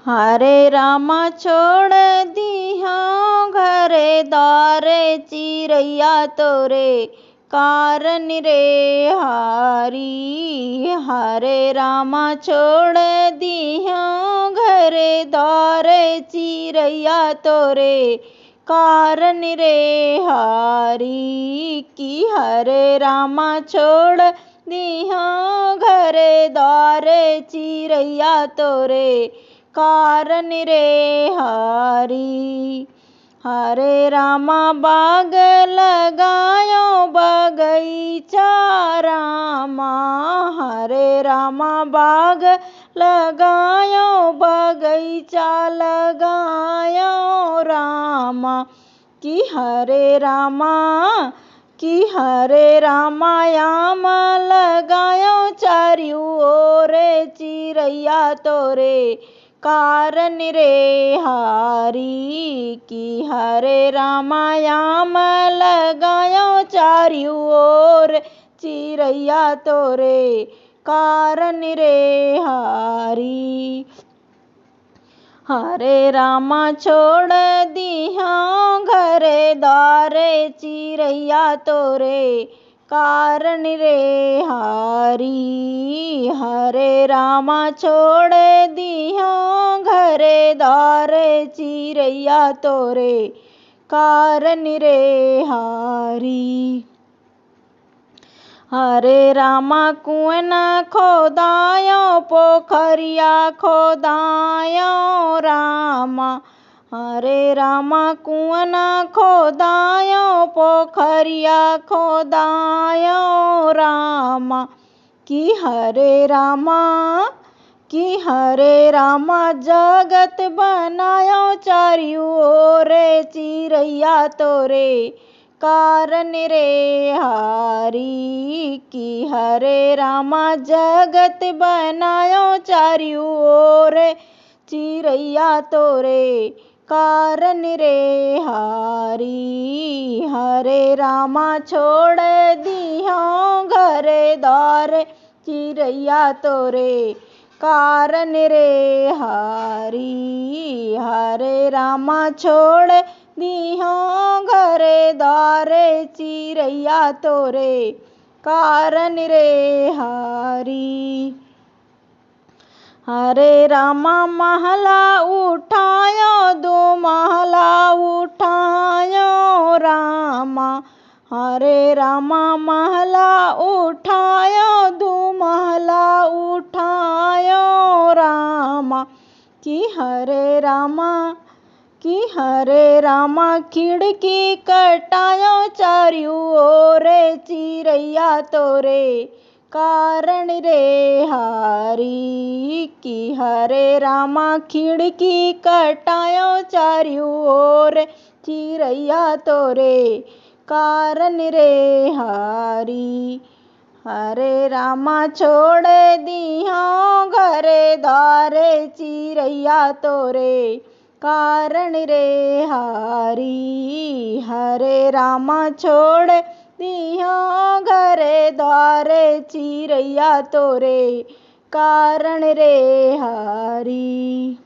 हरे रामा छोड़ दिया घरे द्वारे चिरैया तोरे कारण रे हारी। हरे रामा छोड़ दिया घरे द्वारे चिरैया तोरे कारण रे हारी। कि हरे रामा छोड़ दिया घरे द्वारे चिरैया तोरे कारण रे हारी। हरे रामा बाग लगायो बगीचा रामा। हरे रामा बाग लगायो बगीचा लगायो रामा। कि हरे रामा याम लगायो चारियो ओर चिरैया तोरे कारण रे हारी। कि हरे रामा याम लगायो चारियो ओर चिरैया तोरे कारण रे हारी। हरे रामा छोड़ दिया घरे द्वारे चिरैया तोरे कारण रे हारी। हरे रामा छोड़ दिया घरे द्वारे चिरैया तोरे कारण रे हारी। हरे रामा कुआं खोदायो पोखरिया खोदायो रामा। हरे रामा कुआं खोदायो पोखरिया खोदायो रामा। कि हरे रामा जगत बनायो चारियो ओर चिरैया तोरे कारण रे हारी। कि हरे रामा जगत बनायो चारियो ओर चिरैया तोरे कारण रे हारी। हरे रामा छोड़ दिया घरे द्वारे चिरैया तोरे कारण रे हारी। हरे रामा छोड़ दिया घरे द्वारे चिरैया तोरे कारण रे हारी। हरे रामा महला उठायो दो महला उठायो रामा। हरे रामा महला उठायो दो महला उठायो रामा। कि हरे रामा खिड़की कटायो चारियो ओर चिरैया तोरे कारण रे हारी। कि हरे रामा खिड़की कटायो चारियो ओर चिरैया तोरे कारण रे हारी। हरे रामा छोड़ दिया घरे द्वारे चिरैया तोरे कारण रे हारी। हरे रामा छोड़ दिया घरे द्वारे चिरैया तोरे कारण रे हारी।